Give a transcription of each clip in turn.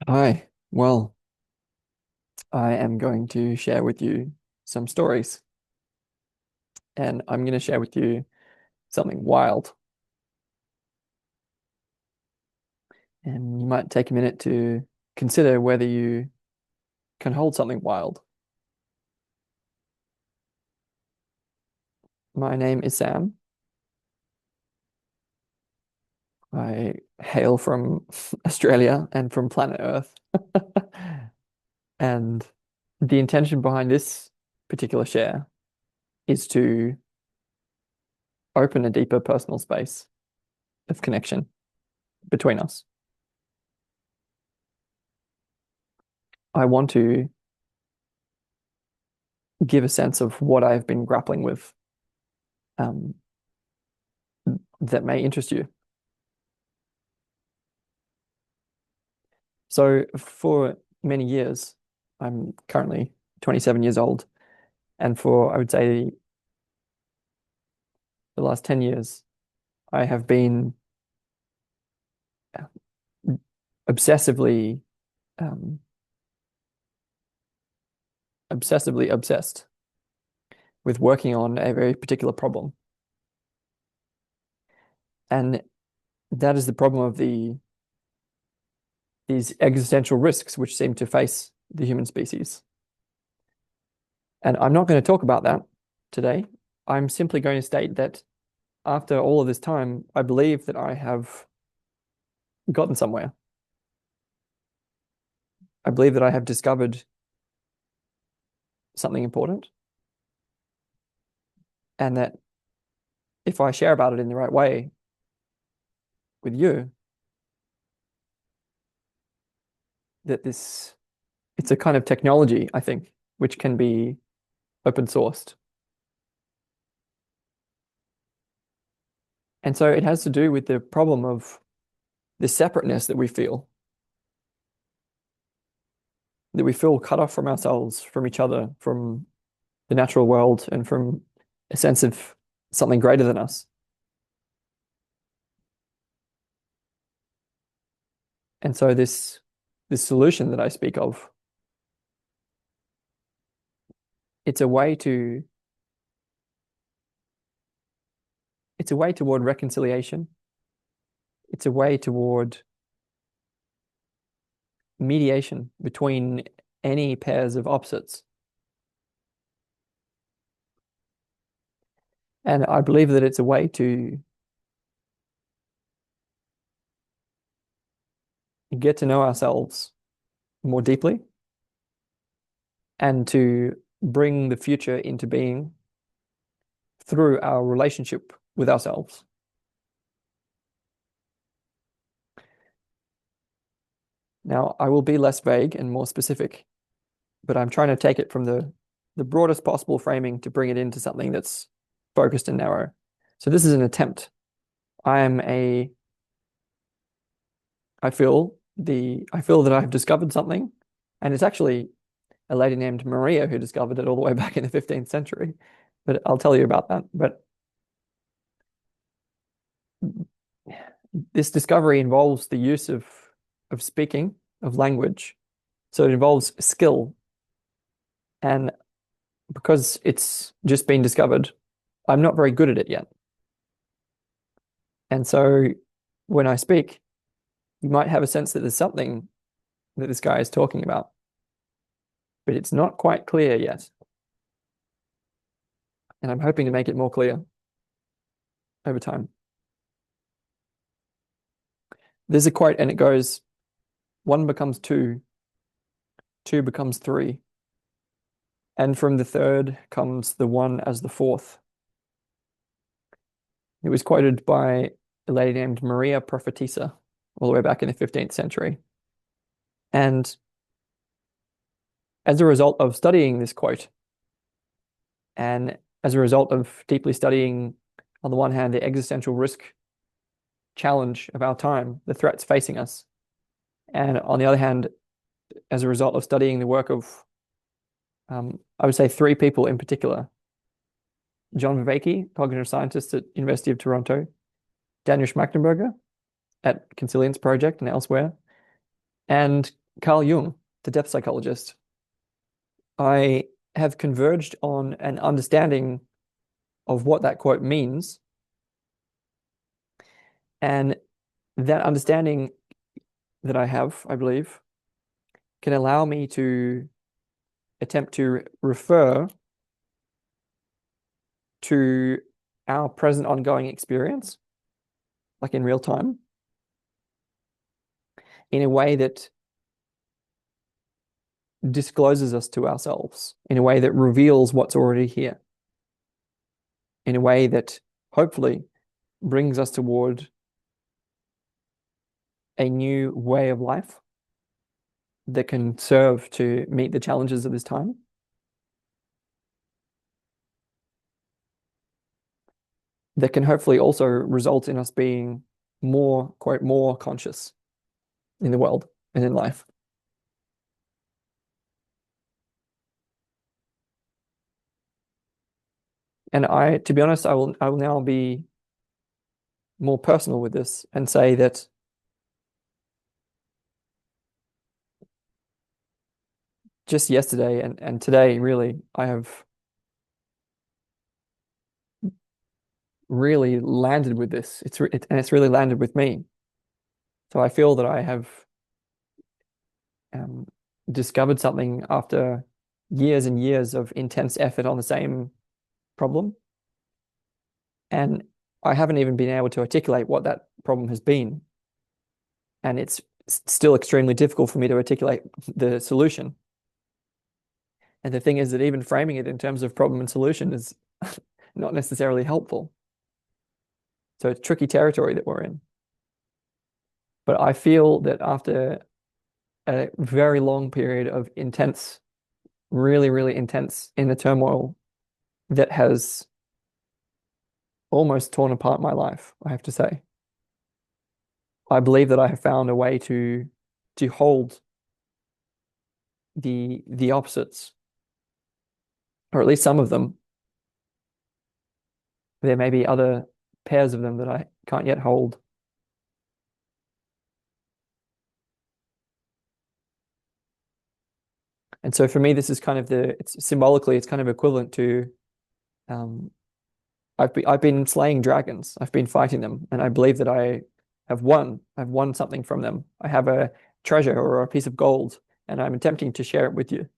Hi. Well, I am going to share with you some stories, and I'm going to share with you something wild. And you might take a minute to consider whether you can hold something wild. My name is Sam. I hail from Australia and from planet Earth. And the intention behind this particular share is to open a deeper personal space of connection between us. I want to give a sense of what I've been grappling with um, that may interest you. So, for many years, I'm currently 27 years old, and for I would say the last 10 years, I have been obsessively, um, obsessively obsessed with working on a very particular problem. And that is the problem of these existential risks which seem to face the human species. And I'm not going to talk about that today. I'm simply going to state that after all of this time, I believe that I have gotten somewhere. I believe that I have discovered something important, and that if I share about it in the right way with you, that this it's a kind of technology, I think, which can be open sourced. And so it has to do with the problem of the separateness that we feel cut off from ourselves, from each other, from the natural world, and from a sense of something greater than us. And so this solution that I speak of, it's a way to it's a way toward reconciliation. It's a way toward mediation between any pairs of opposites. And I believe that it's a way to get to know ourselves more deeply and to bring the future into being through our relationship with ourselves. Now, I will be less vague and more specific, but I'm trying to take it from the broadest possible framing to bring it into something that's focused and narrow. So this is an attempt. I am a I feel that I've discovered something, and it's actually a lady named Maria who discovered it all the way back in the 15th century. But I'll tell you about that. But this discovery involves the use of speaking, of language. So it involves skill. And because it's just been discovered, I'm not very good at it yet. And so when I speak, you might have a sense that there's something that this guy is talking about, but it's not quite clear yet. And I'm hoping to make it more clear over time. There's a quote, and it goes, one becomes two, two becomes three, and from the third comes the one as the fourth. It was quoted by a lady named Maria Prophetessa all the way back in the 15th century. And as a result of studying this quote, and as a result of deeply studying, on the one hand, the existential risk challenge of our time, the threats facing us, and on the other hand, as a result of studying the work of, I would say, three people in particular: John Vervaeke, cognitive scientist at University of Toronto; Daniel Schmachtenberger at Consilience Project and elsewhere; and Carl Jung, the depth psychologist, I have converged on an understanding of what that quote means. And that understanding that I have, I believe, can allow me to attempt to refer to our present ongoing experience, like in real time, in a way that discloses us to ourselves, in a way that reveals what's already here, in a way that hopefully brings us toward a new way of life that can serve to meet the challenges of this time. That can hopefully also result in us being more, quote, more conscious in the world and in life. And to be honest, I will now be more personal with this and say that just yesterday and today, really, I have really landed with this. And it's really landed with me. So I feel that I have um, discovered something after years and years of intense effort on the same problem. And I haven't even been able to articulate what that problem has been. And it's still extremely difficult for me to articulate the solution. And the thing is that even framing it in terms of problem and solution is not necessarily helpful. So it's tricky territory that we're in. But I feel that after a very long period of intense, really, really intense inner turmoil that has almost torn apart my life, I have to say, I believe that I have found a way to hold the opposites, or at least some of them. There may be other pairs of them that I can't yet hold. And so for me, this is kind of it's symbolically, it's kind of equivalent to um, I've been slaying dragons. I've been fighting them, and I believe that I have won. I've won something from them. I have a treasure or a piece of gold, and I'm attempting to share it with you.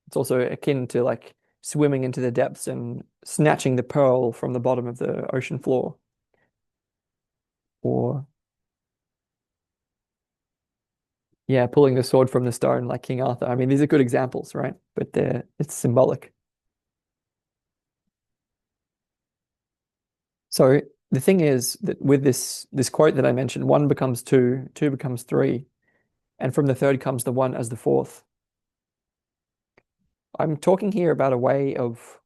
It's also akin to like swimming into the depths and snatching the pearl from the bottom of the ocean floor, or yeah, pulling the sword from the stone like King Arthur. I mean, these are good examples, right? But it's symbolic. So the thing is that with this quote that I mentioned, one becomes two, two becomes three, and from the third comes the one as the fourth. I'm talking here about a way of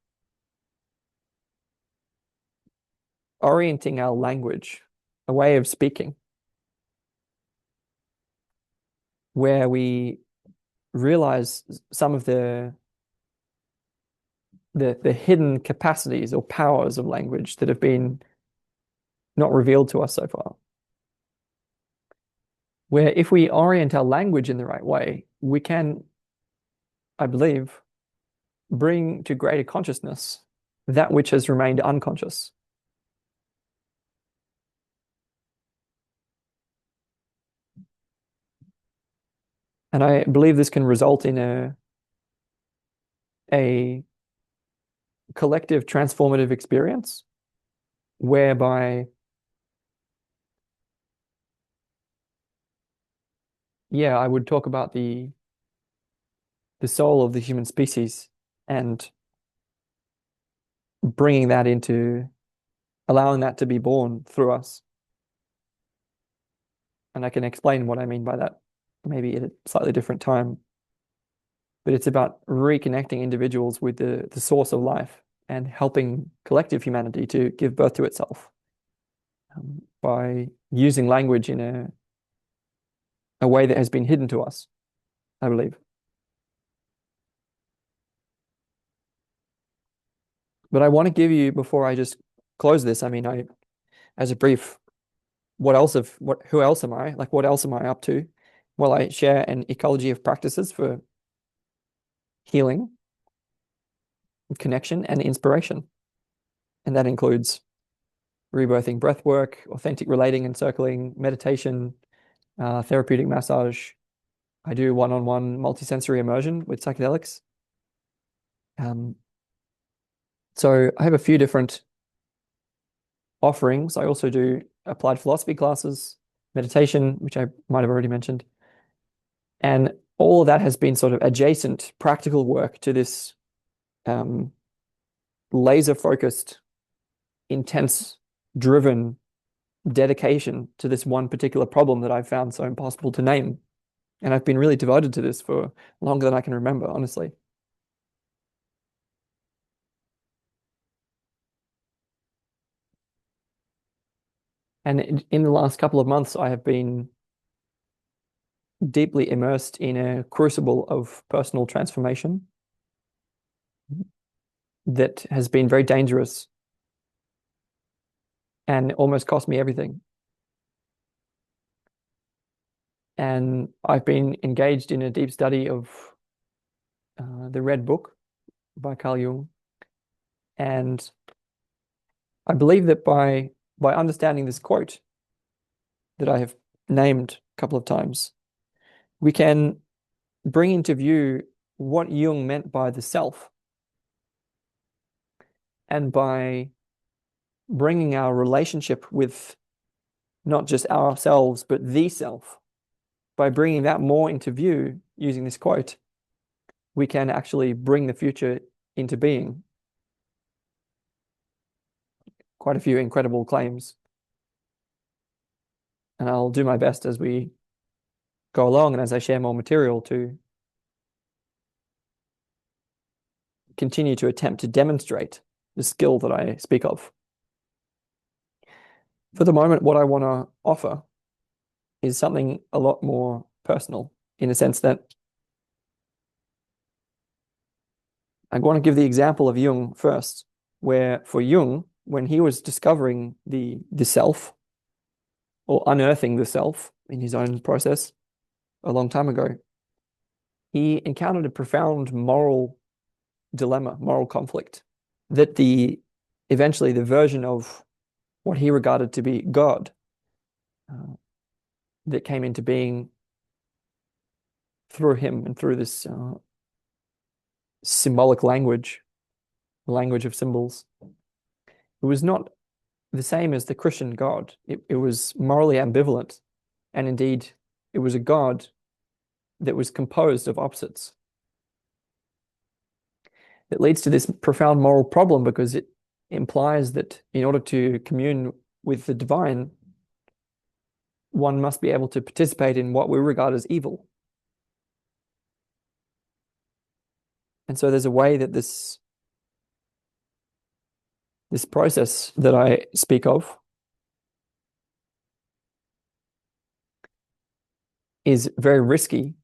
orienting our language, a way of speaking, where we realize some of the hidden capacities or powers of language that have been not revealed to us so far. Where if we orient our language in the right way, we can, I believe, bring to greater consciousness that which has remained unconscious. And I believe this can result in a collective transformative experience whereby, yeah, I would talk about the soul of the human species and bringing that into allowing that to be born through us. And I can explain what I mean by that maybe at a slightly different time. But it's about reconnecting individuals with the source of life and helping collective humanity to give birth to itself by using language in a way that has been hidden to us, I believe. But I want to give you, before I just close this, I mean, as a brief who else am I? Like, what else am I up to? Well, I share an ecology of practices for healing, connection, and inspiration. And that includes rebirthing breath work, authentic relating and circling, meditation, therapeutic massage. I do one-on-one multisensory immersion with psychedelics. Um, so I have a few different offerings. I also do applied philosophy classes, meditation, which I might have already mentioned. And all of that has been sort of adjacent practical work to this laser focused, intense, driven dedication to this one particular problem that I've found so impossible to name. And I've been really devoted to this for longer than I can remember, honestly. And in the last couple of months, I have been deeply immersed in a crucible of personal transformation that has been very dangerous and almost cost me everything. And I've been engaged in a deep study of the Red Book by Carl Jung. And I believe that by understanding this quote that I have named a couple of times, we can bring into view what Jung meant by the self. And by bringing our relationship with not just ourselves, but the self, by bringing that more into view using this quote, we can actually bring the future into being. Quite a few incredible claims. And I'll do my best as we go along and as I share more material to continue to attempt to demonstrate the skill that I speak of. For the moment, what I want to offer is something a lot more personal in the sense that I want to give the example of Jung first, where for Jung, when he was discovering the self or unearthing the self in his own process a long time ago, he encountered a profound moral dilemma, moral conflict, that eventually the version of what he regarded to be God that came into being through him and through this symbolic language, the language of symbols. It was not the same as the Christian God. It was morally ambivalent. And indeed, it was a God that was composed of opposites. It leads to this profound moral problem because it implies that in order to commune with the divine, one must be able to participate in what we regard as evil. And so there's a way that this process that I speak of is very risky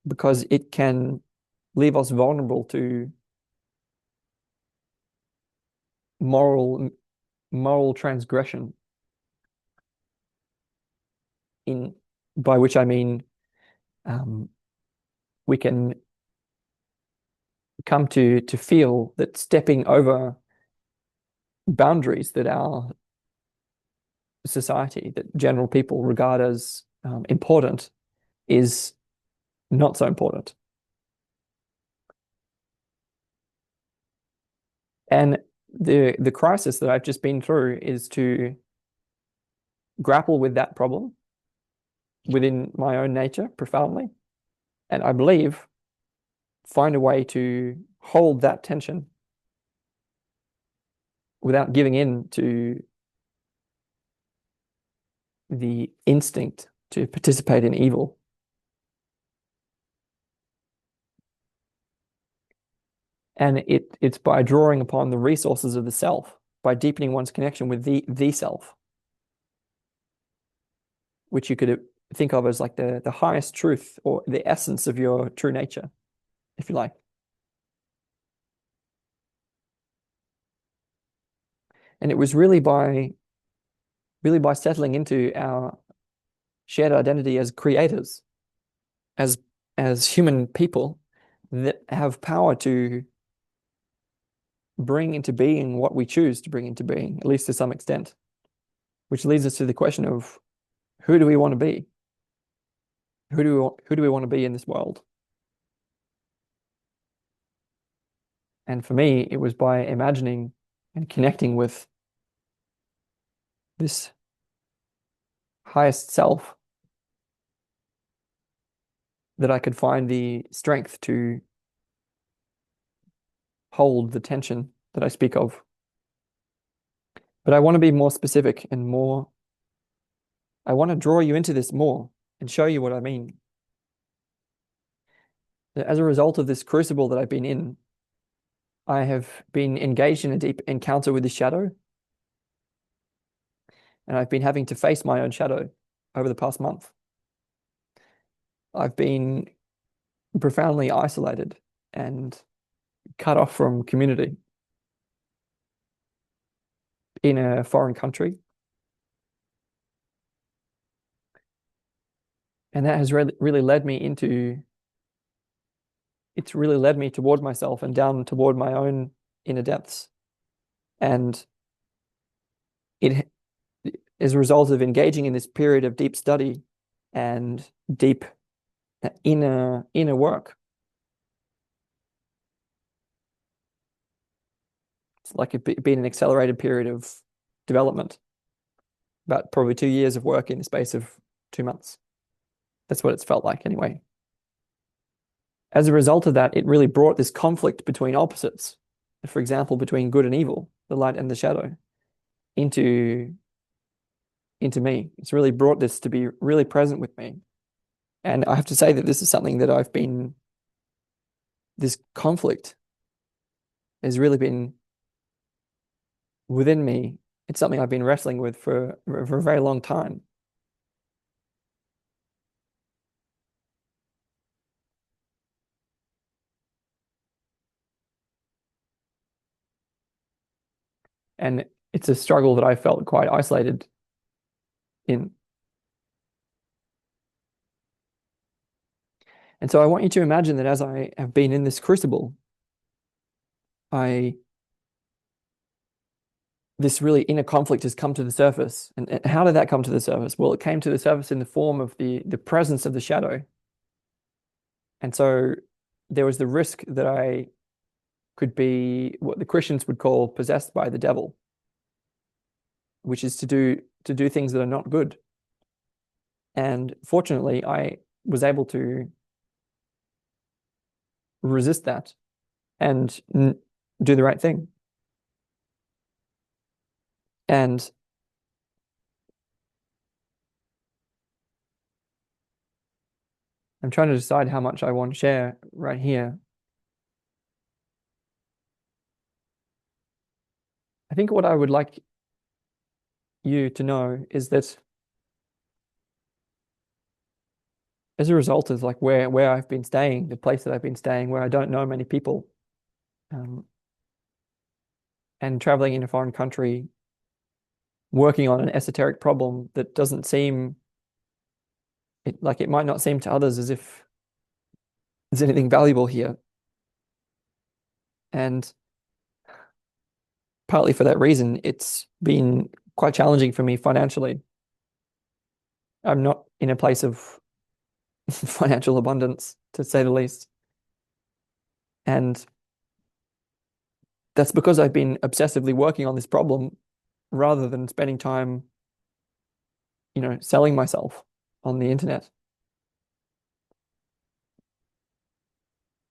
because it can leave us vulnerable to moral transgression, by which I mean we can come to feel that stepping over boundaries that our society, that general people regard as important, is not so important. And the crisis that I've just been through is to grapple with that problem within my own nature profoundly. And I believe find a way to hold that tension without giving in to the instinct to participate in evil. And it's by drawing upon the resources of the self, by deepening one's connection with the self, which you could think of as like the highest truth or the essence of your true nature, if you like. And it was really by really by settling into our shared identity as creators, as human people that have power to bring into being what we choose to bring into being, at least to some extent, which leads us to the question of who do we want to be? Who do we want to be in this world? And for me, it was by imagining and connecting with this highest self that I could find the strength to hold the tension that I speak of. But I want to be more specific and more, I want to draw you into this more and show you what I mean. As a result of this crucible that I've been in, I have been engaged in a deep encounter with the shadow, and I've been having to face my own shadow over the past month. I've been profoundly isolated and cut off from community in a foreign country. And that has really led me into, it's really led me toward myself and down toward my own inner depths. And it, as a result of engaging in this period of deep study and deep inner work, it's like it's been an accelerated period of development, about probably 2 years of work in the space of 2 months. That's what it's felt like anyway. As a result of that, it really brought this conflict between opposites, for example, between good and evil, the light and the shadow, into me. It's really brought this to be really present with me. And I have to say that this is something that this conflict has really been within me. It's something I've been wrestling with for a very long time. And it's a struggle that I felt quite isolated in. And so I want you to imagine that as I have been in this crucible, this really inner conflict has come to the surface. And how did that come to the surface? Well, it came to the surface in the form of the presence of the shadow. And so there was the risk that I could be what the Christians would call possessed by the devil, which is to do things that are not good. And fortunately, I was able to resist that and do the right thing. And I'm trying to decide how much I want to share right here. I think what I would like you to know is that as a result of like where I've been staying, the place that I've been staying, where I don't know many people, and traveling in a foreign country, working on an esoteric problem that doesn't seem like it might not seem to others as if there's anything valuable here. And partly for that reason, it's been quite challenging for me financially. I'm not in a place of financial abundance, to say the least. And that's because I've been obsessively working on this problem rather than spending time, selling myself on the internet.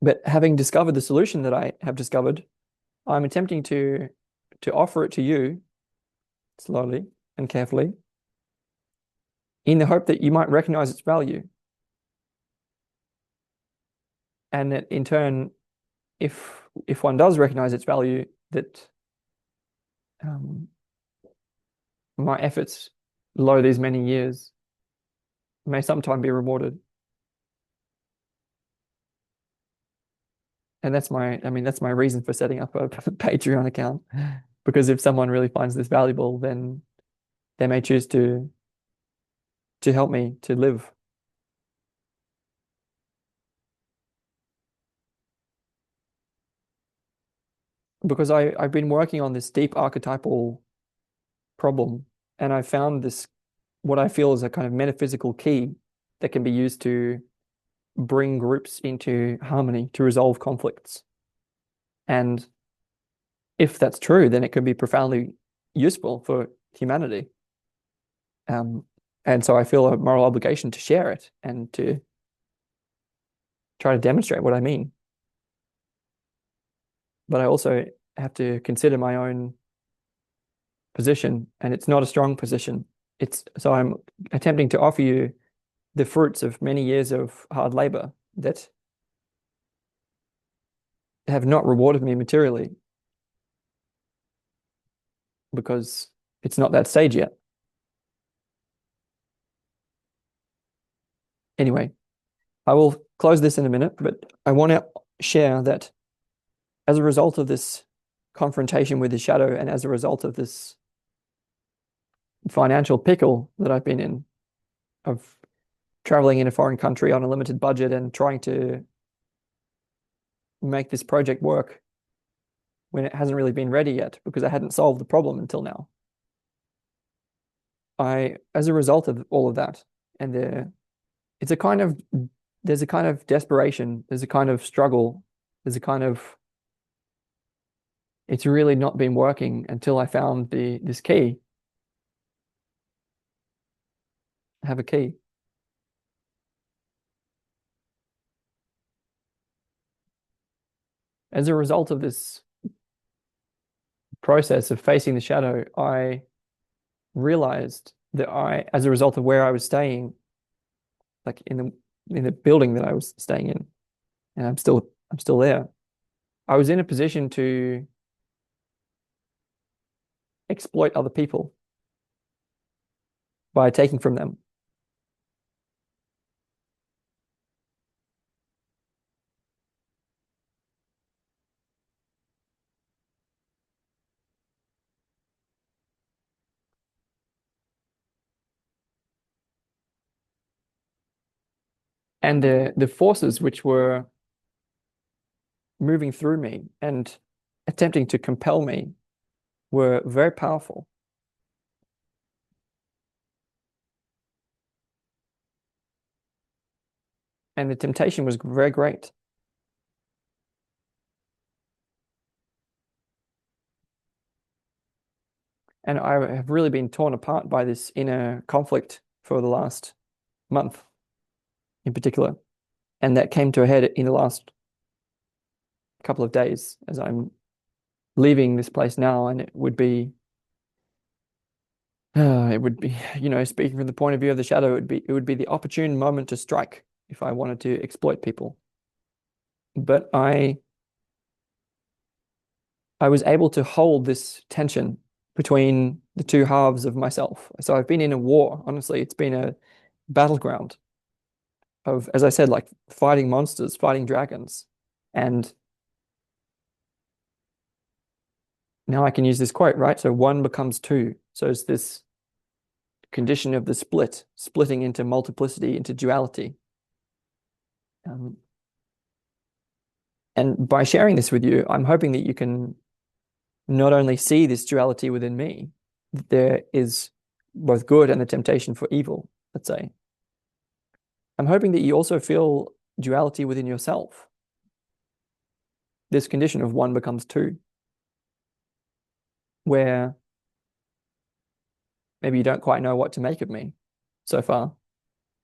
But having discovered the solution that I have discovered, I'm attempting to offer it to you slowly and carefully in the hope that you might recognize its value. And that in turn, if one does recognize its value, that my efforts below these many years may sometime be rewarded. And that's my reason for setting up a Patreon account. Because if someone really finds this valuable, then they may choose to help me to live. Because I've been working on this deep archetypal problem, and I found this what I feel is a kind of metaphysical key that can be used to bring groups into harmony, to resolve conflicts. And if that's true, then it could be profoundly useful for humanity. Um, and so I feel a moral obligation to share it and to try to demonstrate what I mean. But I also have to consider my own position, and it's not a strong position. I'm attempting to offer you the fruits of many years of hard labor that have not rewarded me materially because it's not that stage yet. Anyway, I will close this in a minute, but I want to share that as a result of this confrontation with the shadow and as a result of this financial pickle that I've been in, of traveling in a foreign country on a limited budget and trying to make this project work when it hasn't really been ready yet because I hadn't solved the problem until now. As a result of all of that, and there's a kind of desperation, there's a kind of struggle, there's a kind of it's really not been working until I found this key. I have a key. As a result of this process of facing the shadow, I realized that as a result of where I was staying, like in the building that I was staying in, and I'm still there, I was in a position to exploit other people by taking from them. And the forces which were moving through me and attempting to compel me were very powerful. And the temptation was very great. And I have really been torn apart by this inner conflict for the last month in particular. And that came to a head in the last couple of days as I'm leaving this place now. And it would be, speaking from the point of view of the shadow, it would be the opportune moment to strike if I wanted to exploit people. But I was able to hold this tension between the two halves of myself. So I've been in a war. Honestly, it's been a battleground of, as I said, like fighting monsters, fighting dragons. And now I can use this quote, right? So one becomes two. So it's this condition of the splitting into multiplicity, into duality. And by sharing this with you, I'm hoping that you can not only see this duality within me, that there is both good and the temptation for evil, let's say. I'm hoping that you also feel duality within yourself. This condition of one becomes two, where maybe you don't quite know what to make of me so far.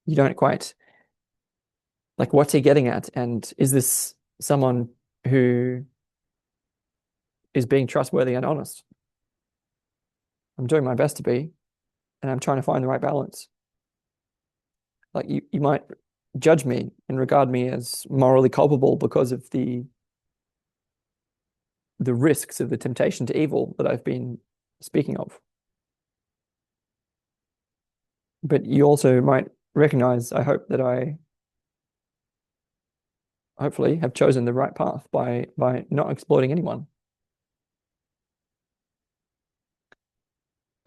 You don't quite like what's he getting at? And is this someone who is being trustworthy and honest? I'm doing my best to be, and I'm trying to find the right balance. Like you might judge me and regard me as morally culpable because of the risks of the temptation to evil that I've been speaking of. But you also might recognize, I hope, that I hopefully have chosen the right path by not exploiting anyone.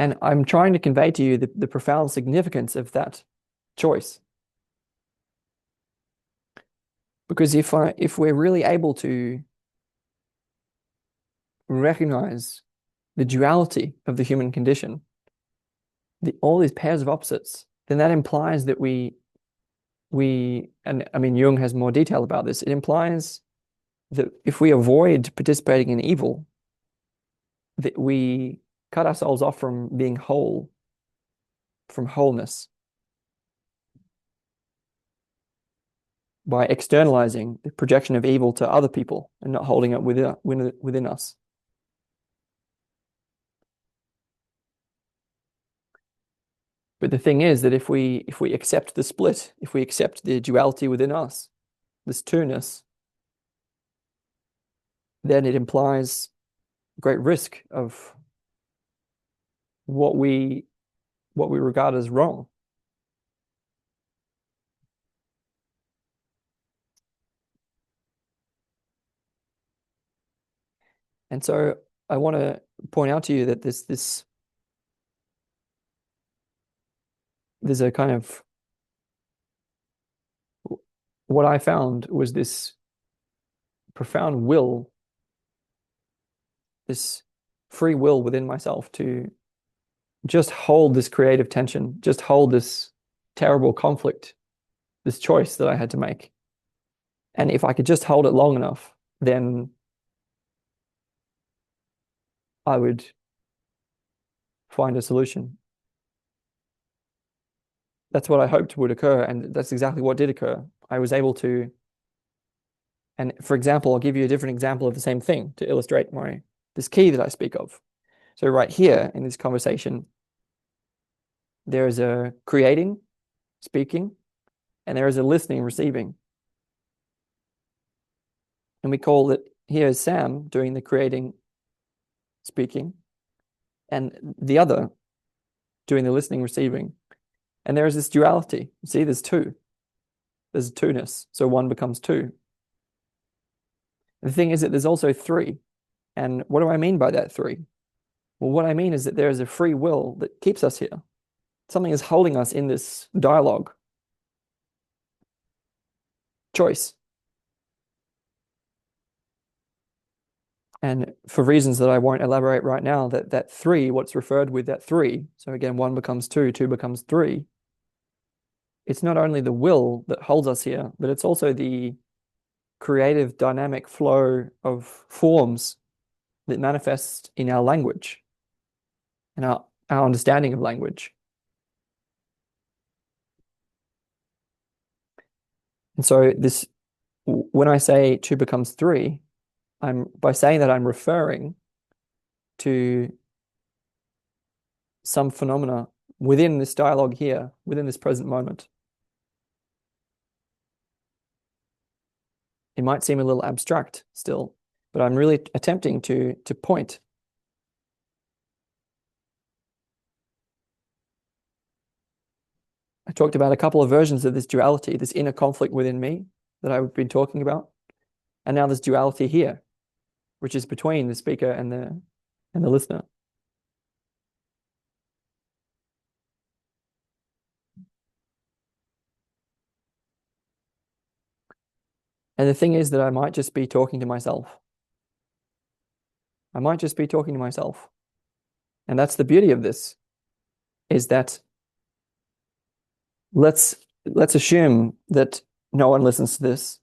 And I'm trying to convey to you the profound significance of that choice. Because if we're really able to recognize the duality of the human condition, all these pairs of opposites, then that implies that and I mean, Jung has more detail about this. It implies that if we avoid participating in evil, that we cut ourselves off from being whole, from wholeness, by externalizing the projection of evil to other people and not holding it within us. But the thing is that if we accept the split, if we accept the duality within us, this two-ness, then it implies great risk of what we regard as wrong. And so I want to point out to you that there's a kind of, what I found was this profound will, this free will within myself to just hold this creative tension, just hold this terrible conflict, this choice that I had to make. And if I could just hold it long enough, then I would find a solution. That's what I hoped would occur, and that's exactly what did occur. I was able to, and for example, I'll give you a different example of the same thing to illustrate this key that I speak of. So right here in this conversation, there is a creating, speaking, and there is a listening, receiving. And we call it, here is Sam doing the creating, speaking, and the other doing the listening, receiving. And there is this duality. You see, there's two. There's a two-ness. So one becomes two. The thing is that there's also three. And what do I mean by that three? Well, what I mean is that there is a free will that keeps us here. Something is holding us in this dialogue. Choice. And for reasons that I won't elaborate right now, that three, what's referred with that three, so again, one becomes two, two becomes three. It's not only the will that holds us here, but it's also the creative dynamic flow of forms that manifest in our language and our understanding of language. And so when I say two becomes three, by saying that I'm referring to some phenomena within this dialogue here, within this present moment. It might seem a little abstract still, but I'm really attempting to point. I talked about a couple of versions of this duality, this inner conflict within me that I've been talking about. And now this duality here, which is between the speaker and the listener. And the thing is that I might just be talking to myself. I might just be talking to myself. And that's the beauty of this, is that let's assume that no one listens to this.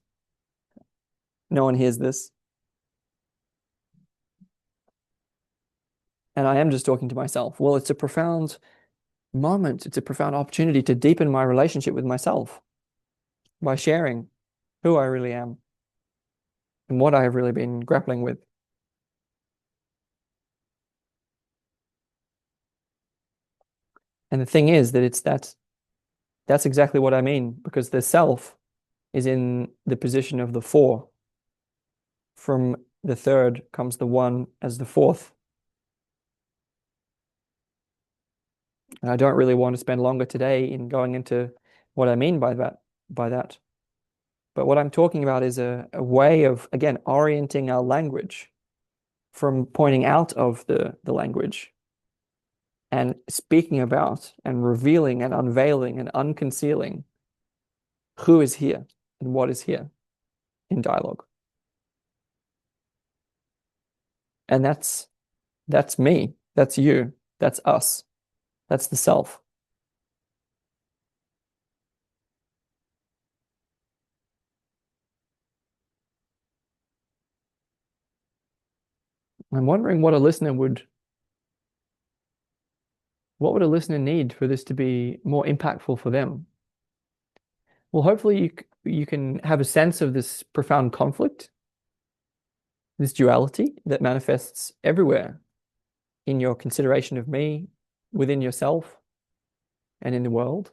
No one hears this. And I am just talking to myself. Well, it's a profound moment. It's a profound opportunity to deepen my relationship with myself by sharing who I really am and what I have really been grappling with. And the thing is that that's exactly what I mean, because the self is in the position of the four. From the third comes the one as the fourth. And I don't really want to spend longer today in going into what I mean by that. But what I'm talking about is a way of, again, orienting our language from pointing out of the language and speaking about and revealing and unveiling and unconcealing who is here and what is here in dialogue. And that's me, that's you, that's us, that's the self. I'm wondering what would a listener need for this to be more impactful for them? Well, hopefully you can have a sense of this profound conflict, this duality that manifests everywhere in your consideration of me, within yourself, and in the world.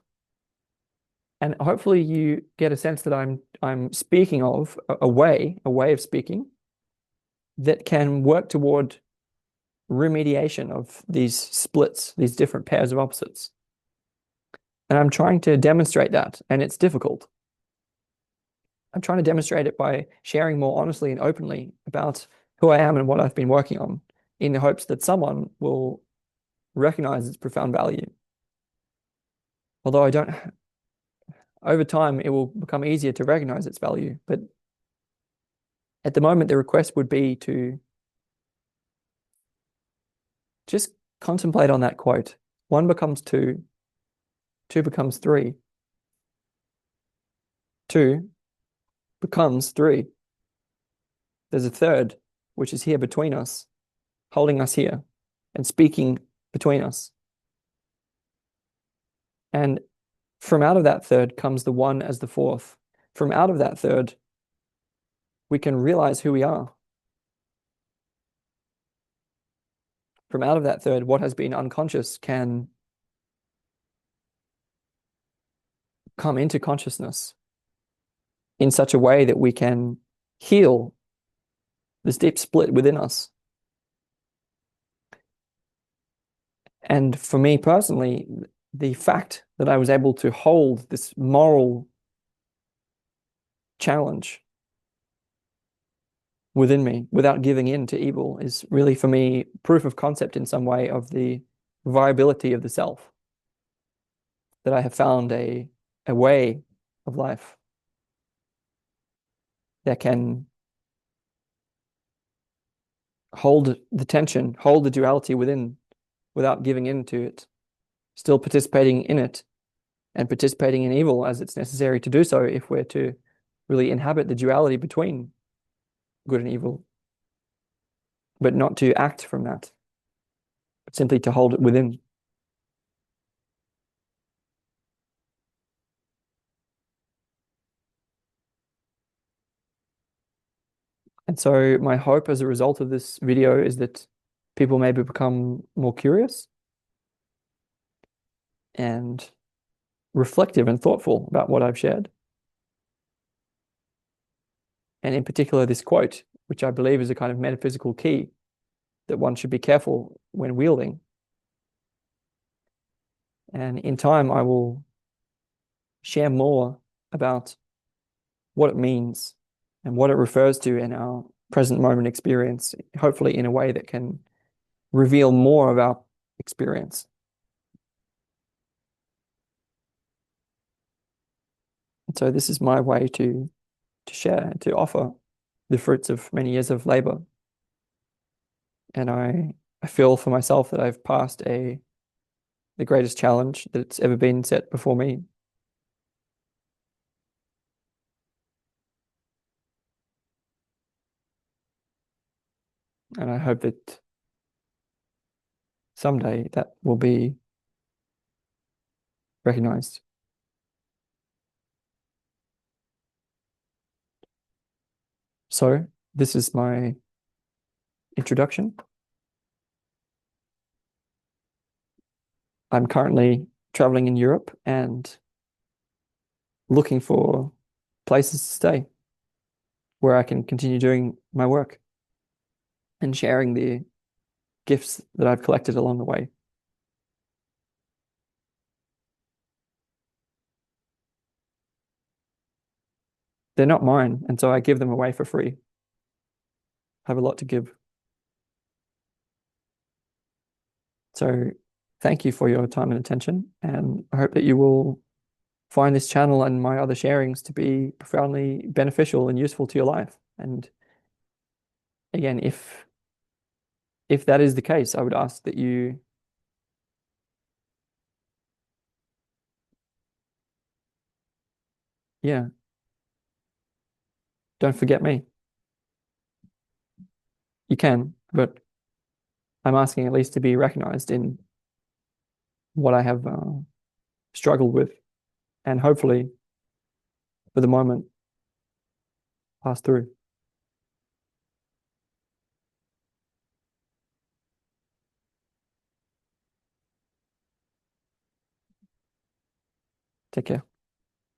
And hopefully you get a sense that I'm speaking of a way of speaking that can work toward remediation of these splits, these different pairs of opposites. And I'm trying to demonstrate that, and it's difficult. I'm trying to demonstrate it by sharing more honestly and openly about who I am and what I've been working on, in the hopes that someone will recognize its profound value. Although I don't, over time, it will become easier to recognize its value. But at the moment, the request would be to just contemplate on that quote. One becomes two, two becomes three, two becomes three. There's a third, which is here between us, holding us here and speaking between us. And from out of that third comes the one as the fourth. From out of that third, we can realize who we are. From out of that third, what has been unconscious can come into consciousness in such a way that we can heal this deep split within us. And for me personally, the fact that I was able to hold this moral challenge within me without giving in to evil is really, for me, proof of concept in some way of the viability of the self. That I have found a way of life that can hold the tension, hold the duality within without giving in to it, still participating in it and participating in evil as it's necessary to do so if we're to really inhabit the duality between good and evil, but not to act from that, but simply to hold it within. And so my hope as a result of this video is that people maybe become more curious and reflective and thoughtful about what I've shared. And in particular, this quote, which I believe is a kind of metaphysical key that one should be careful when wielding. And in time, I will share more about what it means and what it refers to in our present moment experience, hopefully in a way that can reveal more of our experience. And so this is my way to share, to offer the fruits of many years of labor. And I feel for myself that I've passed the greatest challenge that's ever been set before me. And I hope that someday that will be recognized. So this is my introduction. I'm currently traveling in Europe and looking for places to stay where I can continue doing my work and sharing the gifts that I've collected along the way. They're not mine, and so I give them away for free. I have a lot to give. So thank you for your time and attention, and I hope that you will find this channel and my other sharings to be profoundly beneficial and useful to your life. And again, if that is the case, I would ask that you, yeah, don't forget me. You can, but I'm asking at least to be recognized in what I have struggled with, and hopefully, for the moment, pass through. Take care.